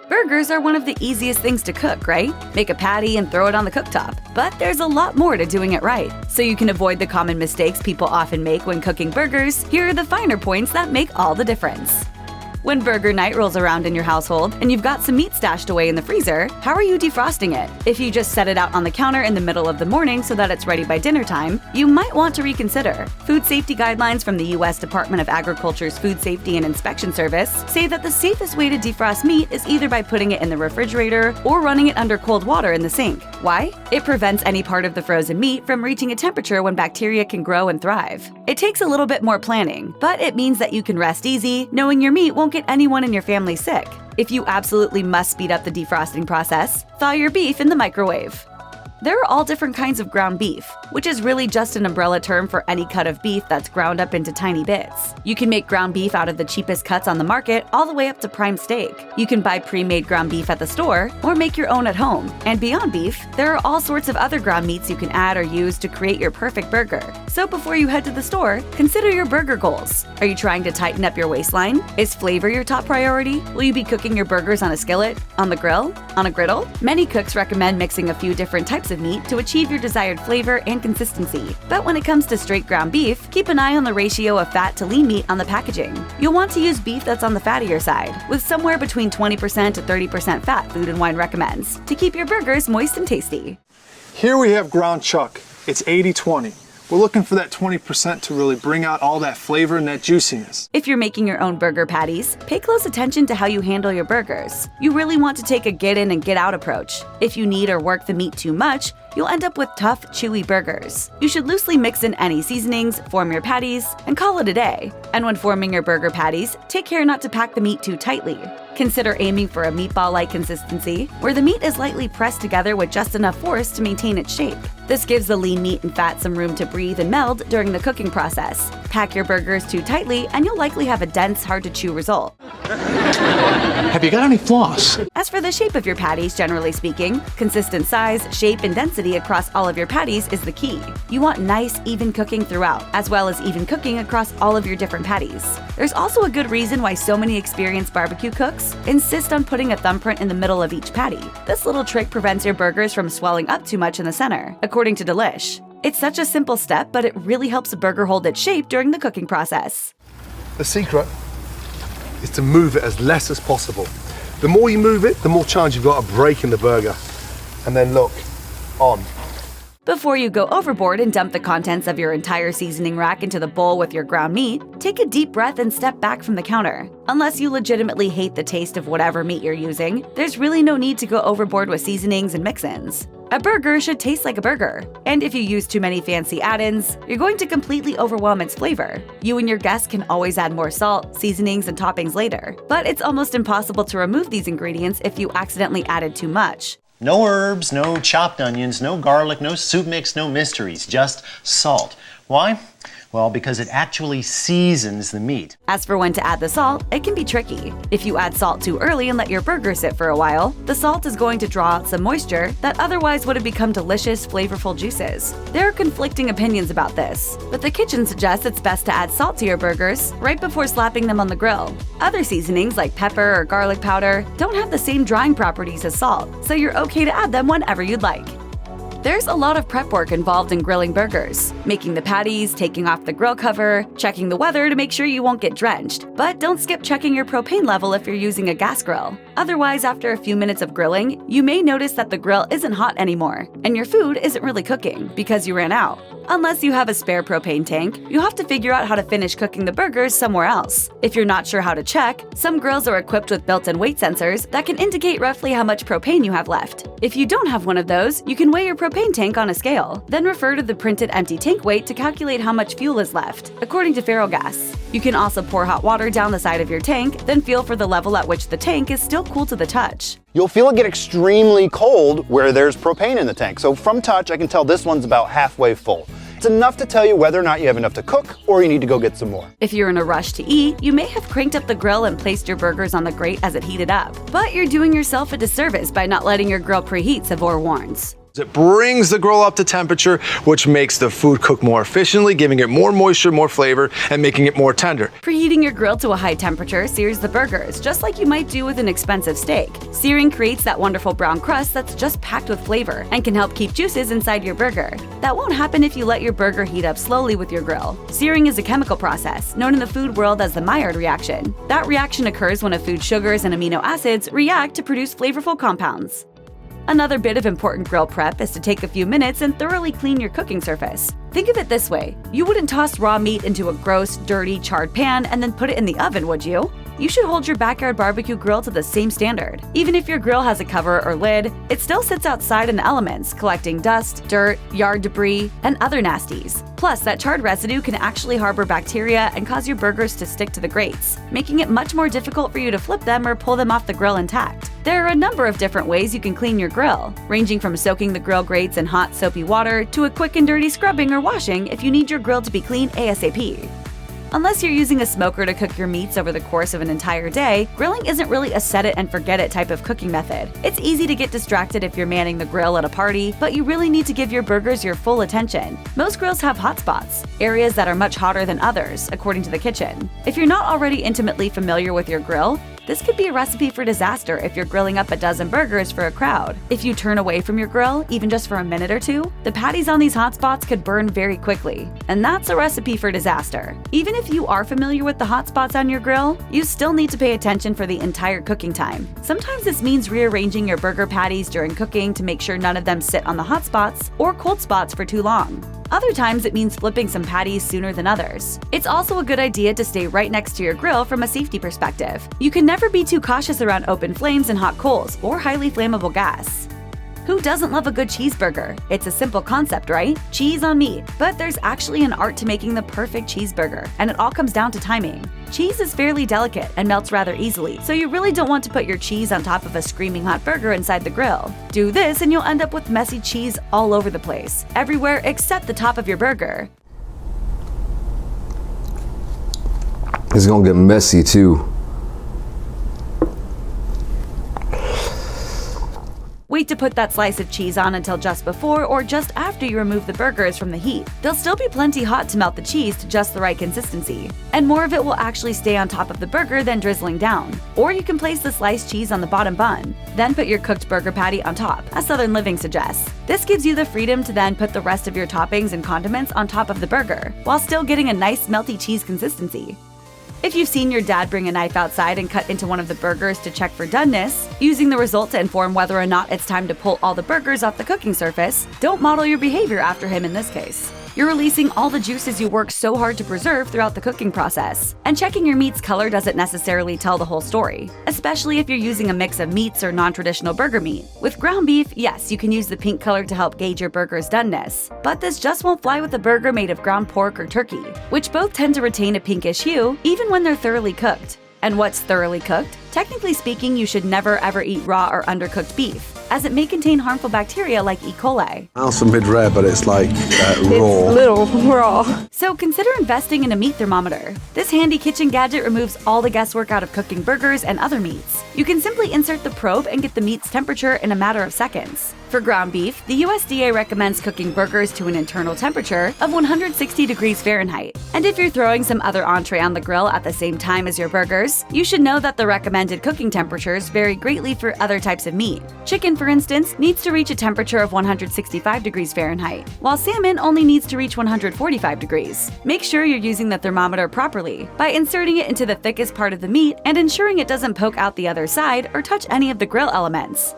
Burgers are one of the easiest things to cook, right? Make a patty and throw it on the cooktop. But there's a lot more to doing it right. So you can avoid the common mistakes people often make when cooking burgers, here are the finer points that make all the difference. When burger night rolls around in your household and you've got some meat stashed away in the freezer, how are you defrosting it? If you just set it out on the counter in the middle of the morning so that it's ready by dinner time, you might want to reconsider. Food safety guidelines from the U.S. Department of Agriculture's Food Safety and Inspection Service say that the safest way to defrost meat is either by putting it in the refrigerator or running it under cold water in the sink. Why? It prevents any part of the frozen meat from reaching a temperature when bacteria can grow and thrive. It takes a little bit more planning, but it means that you can rest easy, knowing your meat won't get anyone in your family sick. If you absolutely must speed up the defrosting process, thaw your beef in the microwave. There are all different kinds of ground beef, which is really just an umbrella term for any cut of beef that's ground up into tiny bits. You can make ground beef out of the cheapest cuts on the market all the way up to prime steak. You can buy pre-made ground beef at the store or make your own at home. And beyond beef, there are all sorts of other ground meats you can add or use to create your perfect burger. So before you head to the store, consider your burger goals. Are you trying to tighten up your waistline? Is flavor your top priority? Will you be cooking your burgers on a skillet, on the grill, on a griddle? Many cooks recommend mixing a few different types of meat to achieve your desired flavor and consistency. But when it comes to straight ground beef, keep an eye on the ratio of fat to lean meat on the packaging. You'll want to use beef that's on the fattier side, with somewhere between 20% to 30% fat, Food & Wine recommends, to keep your burgers moist and tasty. Here we have ground chuck. It's 80-20. We're looking for that 20% to really bring out all that flavor and that juiciness. If you're making your own burger patties, pay close attention to how you handle your burgers. You really want to take a get in and get out approach. If you knead or work the meat too much, you'll end up with tough, chewy burgers. You should loosely mix in any seasonings, form your patties, and call it a day. And when forming your burger patties, take care not to pack the meat too tightly. Consider aiming for a meatball-like consistency, where the meat is lightly pressed together with just enough force to maintain its shape. This gives the lean meat and fat some room to breathe and meld during the cooking process. Pack your burgers too tightly, and you'll likely have a dense, hard-to-chew result. Have you got any floss? As for the shape of your patties, generally speaking, consistent size, shape, and density across all of your patties is the key. You want nice, even cooking throughout, as well as even cooking across all of your different patties. There's also a good reason why so many experienced barbecue cooks insist on putting a thumbprint in the middle of each patty. This little trick prevents your burgers from swelling up too much in the center, according to Delish. It's such a simple step, but it really helps a burger hold its shape during the cooking process. The secret is to move it as less as possible. The more you move it, the more chance you've got of breaking the burger. And then look, on. Before you go overboard and dump the contents of your entire seasoning rack into the bowl with your ground meat, take a deep breath and step back from the counter. Unless you legitimately hate the taste of whatever meat you're using, there's really no need to go overboard with seasonings and mix-ins. A burger should taste like a burger, and if you use too many fancy add-ins, you're going to completely overwhelm its flavor. You and your guests can always add more salt, seasonings, and toppings later, but it's almost impossible to remove these ingredients if you accidentally added too much. No herbs, no chopped onions, no garlic, no soup mix, no mysteries, just salt. Why? Well, because it actually seasons the meat. As for when to add the salt, it can be tricky. If you add salt too early and let your burger sit for a while, the salt is going to draw out some moisture that otherwise would have become delicious, flavorful juices. There are conflicting opinions about this, but the kitchen suggests it's best to add salt to your burgers right before slapping them on the grill. Other seasonings like pepper or garlic powder don't have the same drying properties as salt, so you're okay to add them whenever you'd like. There's a lot of prep work involved in grilling burgers. Making the patties, taking off the grill cover, checking the weather to make sure you won't get drenched. But don't skip checking your propane level if you're using a gas grill. Otherwise, after a few minutes of grilling, you may notice that the grill isn't hot anymore, and your food isn't really cooking because you ran out. Unless you have a spare propane tank, you'll have to figure out how to finish cooking the burgers somewhere else. If you're not sure how to check, some grills are equipped with built-in weight sensors that can indicate roughly how much propane you have left. If you don't have one of those, you can weigh your propane tank on a scale, then refer to the printed empty tank weight to calculate how much fuel is left, according to Ferrogas. You can also pour hot water down the side of your tank, then feel for the level at which the tank is still cool to the touch. You'll feel it get extremely cold where there's propane in the tank. So from touch, I can tell this one's about halfway full. It's enough to tell you whether or not you have enough to cook or you need to go get some more. If you're in a rush to eat, you may have cranked up the grill and placed your burgers on the grate as it heated up. But you're doing yourself a disservice by not letting your grill preheat, Savor warns. It brings the grill up to temperature, which makes the food cook more efficiently, giving it more moisture, more flavor, and making it more tender. Preheating your grill to a high temperature sears the burgers, just like you might do with an expensive steak. Searing creates that wonderful brown crust that's just packed with flavor and can help keep juices inside your burger. That won't happen if you let your burger heat up slowly with your grill. Searing is a chemical process, known in the food world as the Maillard reaction. That reaction occurs when a food's sugars and amino acids react to produce flavorful compounds. Another bit of important grill prep is to take a few minutes and thoroughly clean your cooking surface. Think of it this way: you wouldn't toss raw meat into a gross, dirty, charred pan and then put it in the oven, would you? You should hold your backyard barbecue grill to the same standard. Even if your grill has a cover or lid, it still sits outside in the elements, collecting dust, dirt, yard debris, and other nasties. Plus, that charred residue can actually harbor bacteria and cause your burgers to stick to the grates, making it much more difficult for you to flip them or pull them off the grill intact. There are a number of different ways you can clean your grill, ranging from soaking the grill grates in hot, soapy water to a quick and dirty scrubbing or washing if you need your grill to be clean ASAP. Unless you're using a smoker to cook your meats over the course of an entire day, grilling isn't really a set-it-and-forget-it type of cooking method. It's easy to get distracted if you're manning the grill at a party, but you really need to give your burgers your full attention. Most grills have hot spots, areas that are much hotter than others, according to the kitchen. If you're not already intimately familiar with your grill, this could be a recipe for disaster if you're grilling up a dozen burgers for a crowd. If you turn away from your grill, even just for a minute or two, the patties on these hot spots could burn very quickly. And that's a recipe for disaster. Even if you are familiar with the hot spots on your grill, you still need to pay attention for the entire cooking time. Sometimes this means rearranging your burger patties during cooking to make sure none of them sit on the hot spots or cold spots for too long. Other times it means flipping some patties sooner than others. It's also a good idea to stay right next to your grill from a safety perspective. You can never be too cautious around open flames and hot coals or highly flammable gas. Who doesn't love a good cheeseburger? It's a simple concept, right? Cheese on meat. But there's actually an art to making the perfect cheeseburger, and it all comes down to timing. Cheese is fairly delicate and melts rather easily, so you really don't want to put your cheese on top of a screaming hot burger inside the grill. Do this and you'll end up with messy cheese all over the place, everywhere except the top of your burger. It's gonna get messy too. Wait to put that slice of cheese on until just before or just after you remove the burgers from the heat. They'll still be plenty hot to melt the cheese to just the right consistency, and more of it will actually stay on top of the burger than drizzling down. Or you can place the sliced cheese on the bottom bun, then put your cooked burger patty on top, as Southern Living suggests. This gives you the freedom to then put the rest of your toppings and condiments on top of the burger, while still getting a nice melty cheese consistency. If you've seen your dad bring a knife outside and cut into one of the burgers to check for doneness, using the result to inform whether or not it's time to pull all the burgers off the cooking surface, don't model your behavior after him in this case. You're releasing all the juices you worked so hard to preserve throughout the cooking process. And checking your meat's color doesn't necessarily tell the whole story, especially if you're using a mix of meats or non-traditional burger meat. With ground beef, yes, you can use the pink color to help gauge your burger's doneness, but this just won't fly with a burger made of ground pork or turkey, which both tend to retain a pinkish hue even when they're thoroughly cooked. And what's thoroughly cooked? Technically speaking, you should never ever eat raw or undercooked beef, as it may contain harmful bacteria like E. coli. Also mid-rare, but it's like raw. It's little raw. So consider investing in a meat thermometer. This handy kitchen gadget removes all the guesswork out of cooking burgers and other meats. You can simply insert the probe and get the meat's temperature in a matter of seconds. For ground beef, the USDA recommends cooking burgers to an internal temperature of 160 degrees Fahrenheit. And if you're throwing some other entree on the grill at the same time as your burgers, you should know that the recommended cooking temperatures vary greatly for other types of meat. Chicken, for instance, needs to reach a temperature of 165 degrees Fahrenheit, while salmon only needs to reach 145 degrees. Make sure you're using the thermometer properly by inserting it into the thickest part of the meat and ensuring it doesn't poke out the other side or touch any of the grill elements.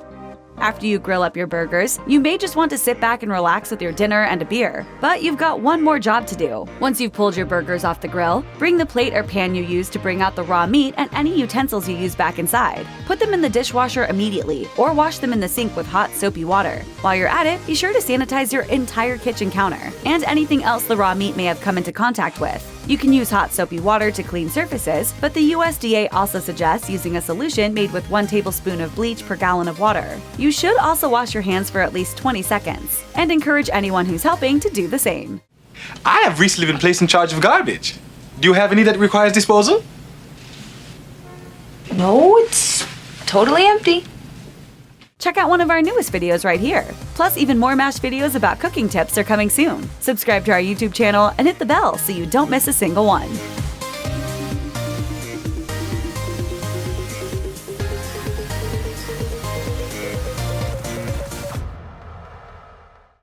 After you grill up your burgers, you may just want to sit back and relax with your dinner and a beer. But you've got one more job to do. Once you've pulled your burgers off the grill, bring the plate or pan you used to bring out the raw meat and any utensils you use back inside. Put them in the dishwasher immediately, or wash them in the sink with hot, soapy water. While you're at it, be sure to sanitize your entire kitchen counter and anything else the raw meat may have come into contact with. You can use hot, soapy water to clean surfaces, but the USDA also suggests using a solution made with 1 tablespoon of bleach per gallon of water. You should also wash your hands for at least 20 seconds, and encourage anyone who's helping to do the same. I have recently been placed in charge of garbage. Do you have any that requires disposal? No, it's totally empty. check out one of our newest videos right here. Plus, even more MASH videos about cooking tips are coming soon. Subscribe to our YouTube channel and hit the bell so you don't miss a single one.